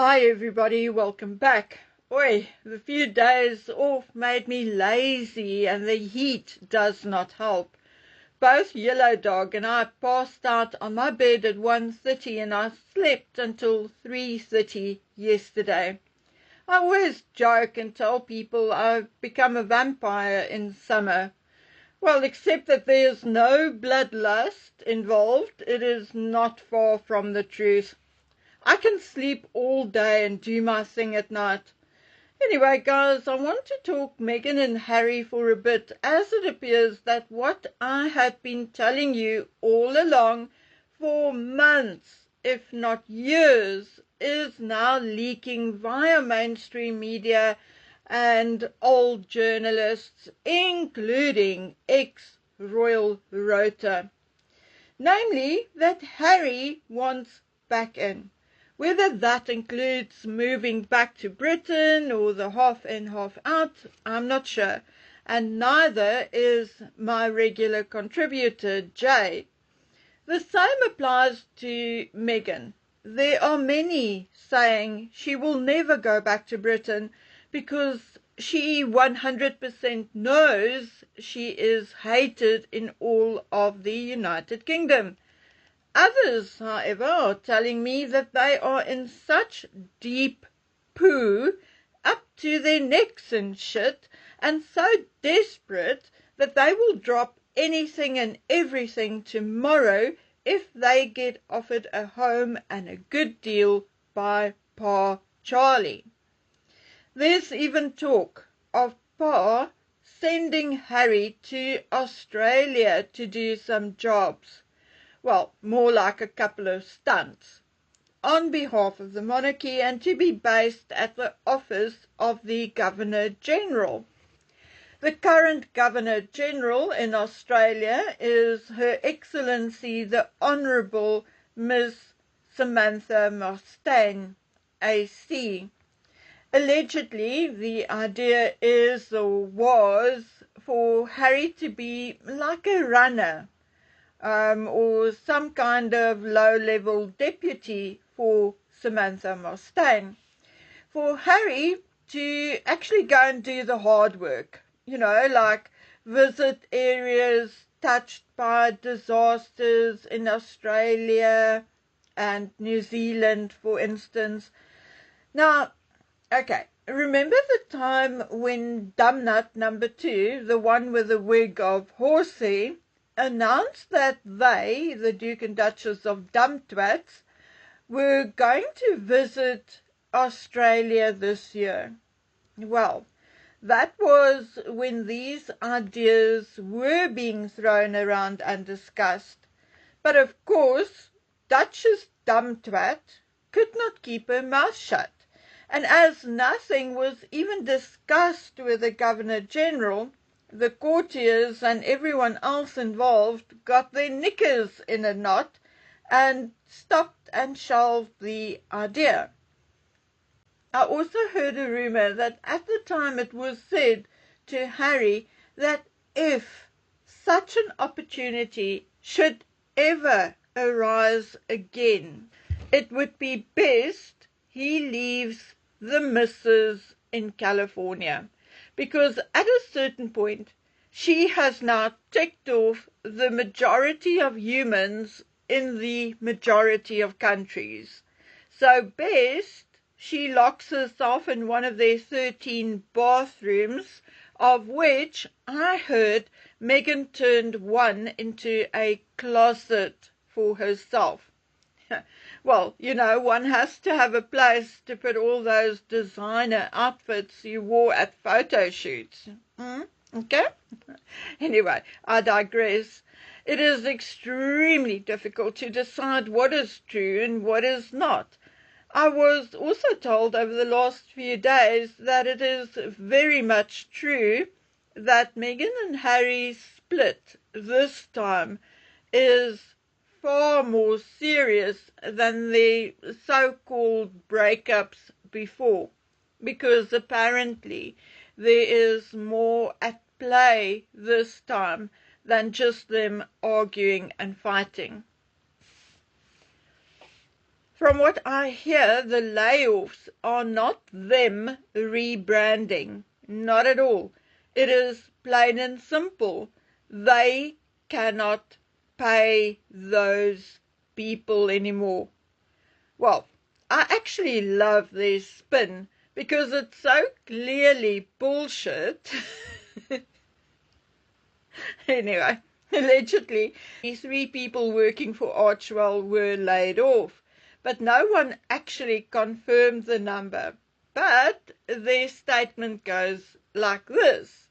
Hi everybody, welcome back. Oi, the few days off made me lazy and the heat does not help. Both Yellow Dog and I passed out on my bed at 1:30 and I slept until 3:30 yesterday. I always joke and tell people I've become a vampire in summer. Well, except that there's no bloodlust involved, it is not far from the truth. I can sleep all day and do my thing at night. Anyway, guys, I want to talk Meghan and Harry for a bit, as it appears that what I have been telling you all along for months, if not years, is now leaking via mainstream media and old journalists, including ex-Royal Rota. Namely, that Harry wants back in. Whether that includes moving back to Britain or the half in, half out, I'm not sure. And neither is my regular contributor, Jay. The same applies to Meghan. There are many saying she will never go back to Britain because she 100% knows she is hated in all of the United Kingdom. Others, however, are telling me that they are in such deep poo, up to their necks and shit, and so desperate that they will drop anything and everything tomorrow if they get offered a home and a good deal by Pa Charlie. There's even talk of Pa sending Harry to Australia to do some jobs. Well, more like a couple of stunts, on behalf of the monarchy and to be based at the office of the Governor-General. The current Governor-General in Australia is Her Excellency the Honourable Miss Samantha Mostane, AC. Allegedly, the idea is or was for Harry to be like a runner, or some kind of low-level deputy for Samantha Mostane. For Harry to actually go and do the hard work, like visit areas touched by disasters in Australia and New Zealand, for instance. Now, okay, remember the time when Dumbnut number 2, the one with the wig of horsehair, announced that they, the Duke and Duchess of Dumbtwats, were going to visit Australia this year? Well, that was when these ideas were being thrown around and discussed. But of course, Duchess Dumbtwat could not keep her mouth shut. And as nothing was even discussed with the Governor-General, the courtiers and everyone else involved got their knickers in a knot and stopped and shelved the idea. I also heard a rumor that at the time it was said to Harry that if such an opportunity should ever arise again, it would be best he leaves the missus in California, because at a certain point she has now ticked off the majority of humans in the majority of countries. So best she locks herself in one of their 13 bathrooms, of which I heard Meghan turned one into a closet for herself. Well, one has to have a place to put all those designer outfits you wore at photo shoots. Okay? Anyway, I digress. It is extremely difficult to decide what is true and what is not. I was also told over the last few days that it is very much true that Meghan and Harry's split this time is far more serious than the so-called breakups before, because apparently there is more at play this time than just them arguing and fighting. From what I hear, the layoffs are not them rebranding. Not at all. It is plain and simple. They cannot pay those people anymore. Well, I actually love their spin because it's so clearly bullshit. Anyway, allegedly, 3 people working for Archewell were laid off, but no one actually confirmed the number. But their statement goes like this: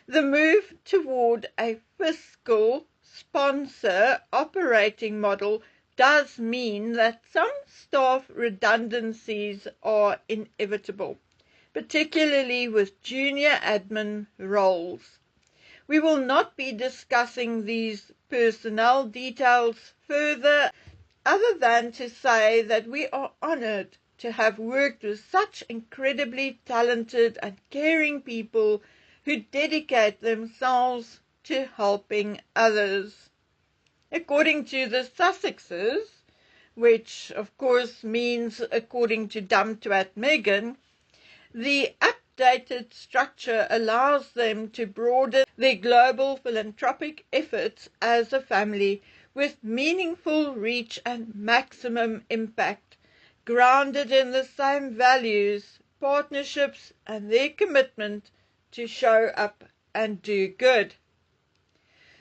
the move toward a fiscal sponsor operating model does mean that some staff redundancies are inevitable, particularly with junior admin roles. We will not be discussing these personnel details further, other than to say that we are honored to have worked with such incredibly talented and caring people who dedicate themselves to helping others. According to the Sussexes, which of course means according to dumb twat Meghan, the updated structure allows them to broaden their global philanthropic efforts as a family with meaningful reach and maximum impact, grounded in the same values, partnerships, and their commitment to show up and do good.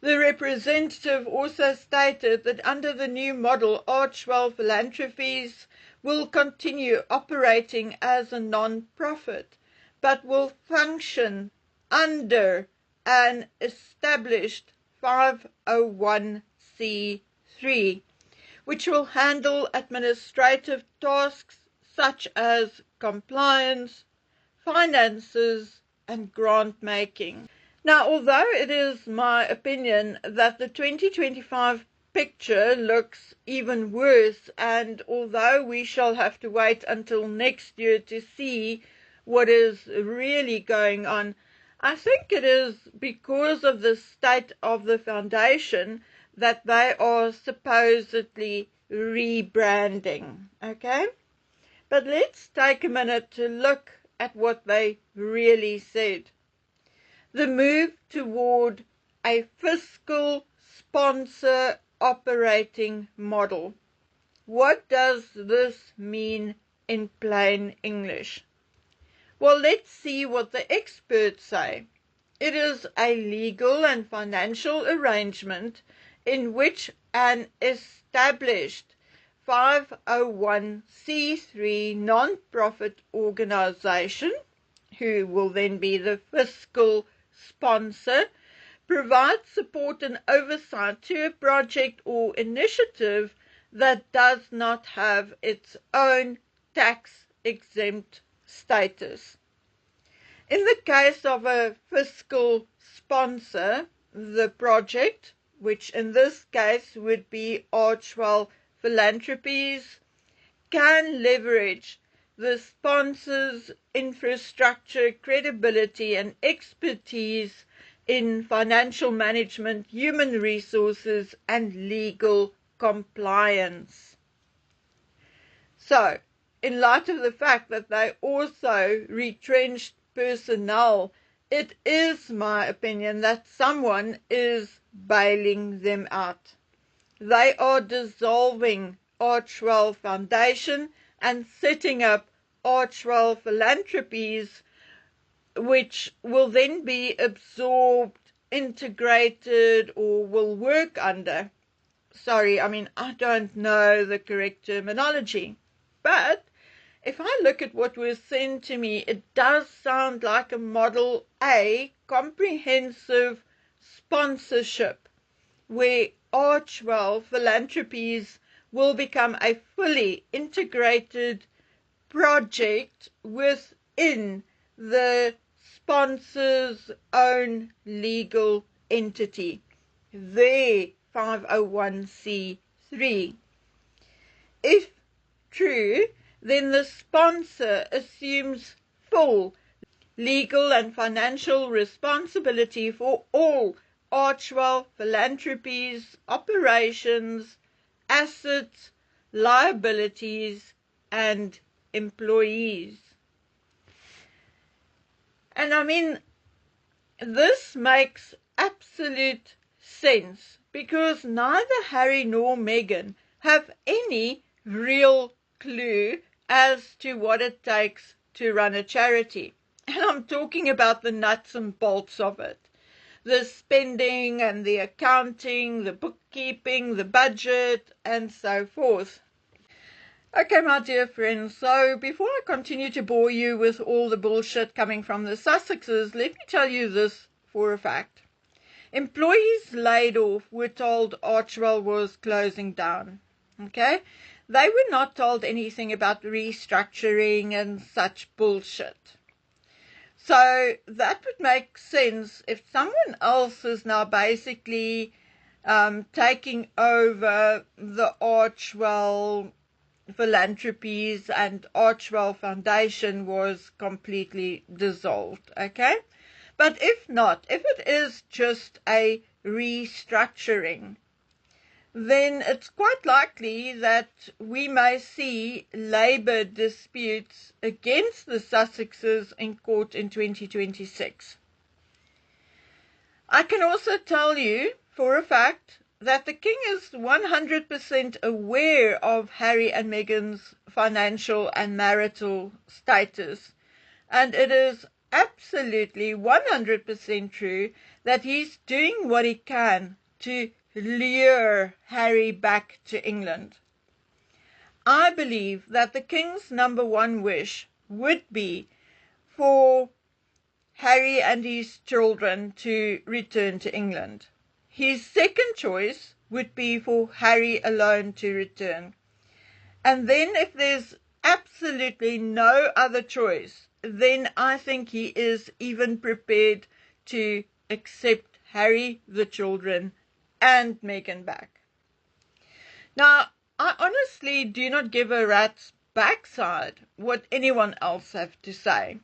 The representative also stated that under the new model, Archewell Philanthropies will continue operating as a non-profit, but will function under an established 501c3, which will handle administrative tasks such as compliance, finances, and grant making. Now, although it is my opinion that the 2025 picture looks even worse, and although we shall have to wait until next year to see what is really going on, I think it is because of the state of the foundation that they are supposedly rebranding, okay? But let's take a minute to look at what they really said. The move toward a fiscal sponsor operating model. What does this mean in plain English? Well, let's see what the experts say. It is a legal and financial arrangement in which an established 501c3 non-profit organization, who will then be the fiscal sponsor, provides support and oversight to a project or initiative that does not have its own tax-exempt status. In the case of a fiscal sponsor, the project, which in this case would be Archewell Philanthropies, can leverage the sponsor's infrastructure, credibility, and expertise in financial management, human resources, and legal compliance. So, in light of the fact that they also retrenched personnel, it is my opinion that someone is bailing them out. They are dissolving Archewell Foundation and setting up Archewell Philanthropies, which will then be absorbed, integrated, or will work under. I don't know the correct terminology. But if I look at what was sent to me, it does sound like a Model A comprehensive sponsorship, where Archewell Philanthropies will become a fully integrated project within the sponsor's own legal entity, their 501c3. If true, then the sponsor assumes full legal and financial responsibility for all Archewell Philanthropies operations, assets, liabilities, and employees. And I mean, this makes absolute sense because neither Harry nor Meghan have any real clue as to what it takes to run a charity. And I'm talking about the nuts and bolts of it. The spending and the accounting, the bookkeeping, the budget, and so forth. Okay, my dear friends, so before I continue to bore you with all the bullshit coming from the Sussexes, let me tell you this for a fact. Employees laid off were told Archewell was closing down. Okay? They were not told anything about restructuring and such bullshit. So that would make sense if someone else is now basically taking over the Archewell philanthropies and Archewell Foundation was completely dissolved, okay? But if not, if it is just a restructuring, then it's quite likely that we may see labour disputes against the Sussexes in court in 2026. I can also tell you for a fact that the King is 100% aware of Harry and Meghan's financial and marital status, and it is absolutely 100% true that he's doing what he can to lure Harry back to England. I believe that the King's number one wish would be for Harry and his children to return to England. His second choice would be for Harry alone to return. And then if there's absolutely no other choice, then I think he is even prepared to accept Harry, the children, and Meghan back. Now, I honestly do not give a rat's backside what anyone else have to say.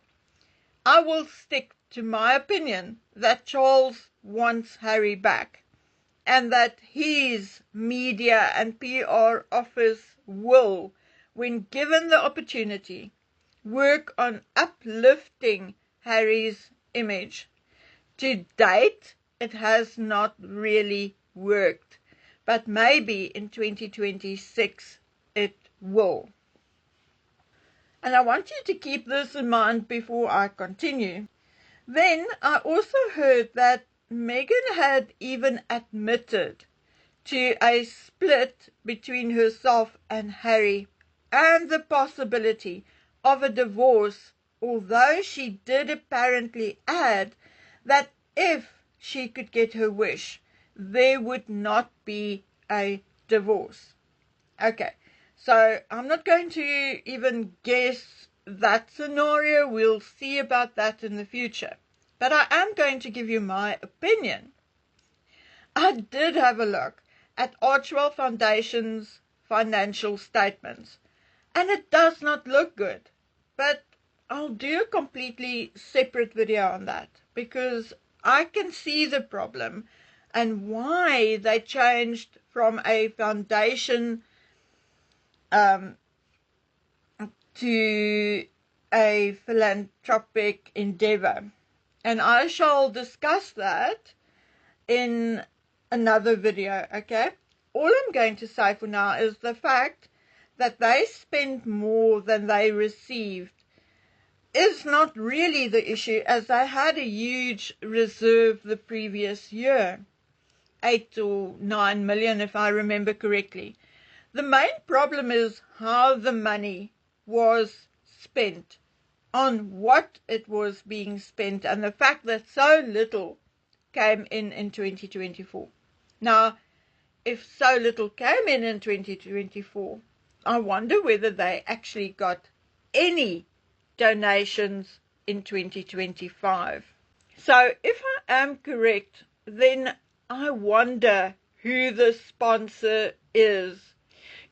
I will stick to my opinion that Charles wants Harry back, and that his media and PR office will, when given the opportunity, work on uplifting Harry's image. To date, it has not really worked, but maybe in 2026 it will. And I want you to keep this in mind before I continue. Then I also heard that Meghan had even admitted to a split between herself and Harry and the possibility of a divorce, although she did apparently add that if she could get her wish, there would not be a divorce. Okay, so I'm not going to even guess that scenario. We'll see about that in the future. But I am going to give you my opinion. I did have a look at Archewell Foundation's financial statements, and it does not look good. But I'll do a completely separate video on that, because I can see the problem and why they changed from a foundation to a philanthropic endeavor. And I shall discuss that in another video, okay? All I'm going to say for now is the fact that they spent more than they received is not really the issue, as they had a huge reserve the previous year, 8 or 9 million if I remember correctly. The main problem is how the money was spent, on what it was being spent, and the fact that so little came in 2024. Now, if so little came in 2024, I wonder whether they actually got any donations in 2025. So if I am correct, then I wonder who the sponsor is.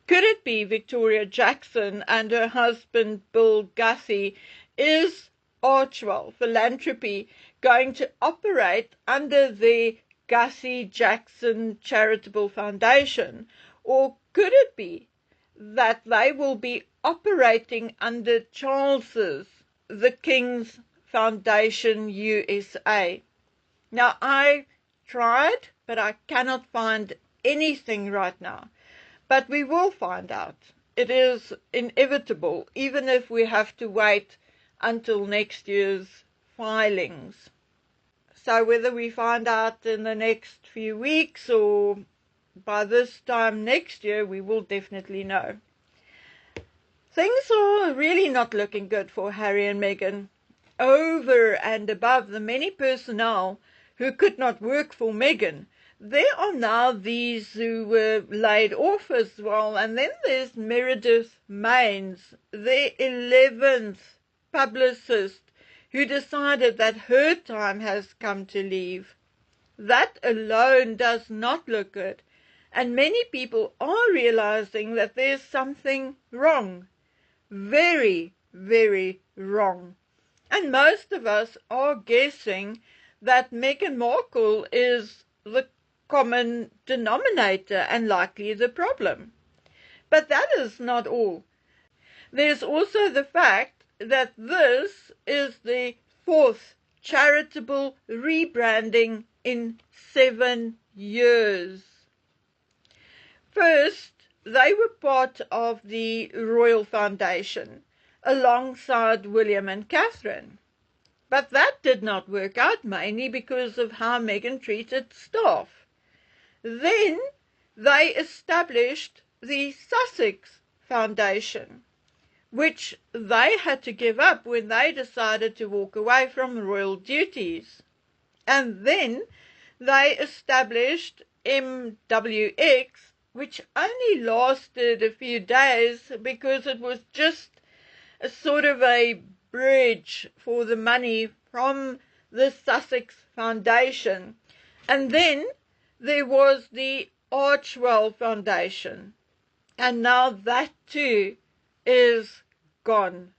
Could it be Victoria Jackson and her husband Bill Gussie? Is Archewell Philanthropy going to operate under the Gussie Jackson Charitable Foundation? Or could it be that they will be operating under Charles's, the King's Foundation USA. Now, I tried, but I cannot find anything right now. But we will find out. It is inevitable, even if we have to wait until next year's filings. So whether we find out in the next few weeks or by this time next year, we will definitely know. Things are really not looking good for Harry and Meghan. Over and above the many personnel who could not work for Meghan, there are now these who were laid off as well. And then there's Meredith Maines, the 11th publicist, who decided that her time has come to leave. That alone does not look good. And many people are realizing that there's something wrong. Very, very wrong. And most of us are guessing that Meghan Markle is the common denominator and likely the problem. But that is not all. There's also the fact that this is the 4th charitable rebranding in 7 years. First, they were part of the Royal Foundation alongside William and Catherine. But that did not work out, mainly because of how Meghan treated staff. Then they established the Sussex Foundation, which they had to give up when they decided to walk away from royal duties. And then they established MWX, which only lasted a few days because it was just a sort of a bridge for the money from the Sussex Foundation. And then there was the Archewell Foundation. And now that too is gone.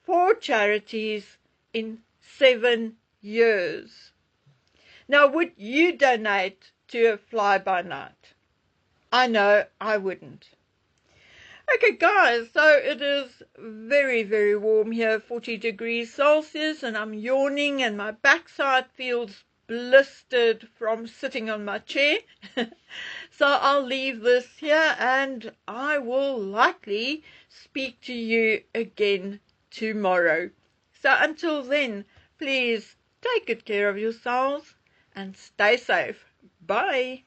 4 charities in 7 years. Now, would you donate to a fly-by-night? I know I wouldn't. Okay, guys, so it is very, very warm here, 40 degrees Celsius, and I'm yawning and my backside feels blistered from sitting on my chair. So I'll leave this here and I will likely speak to you again tomorrow. So until then, please take good care of yourselves and stay safe. Bye.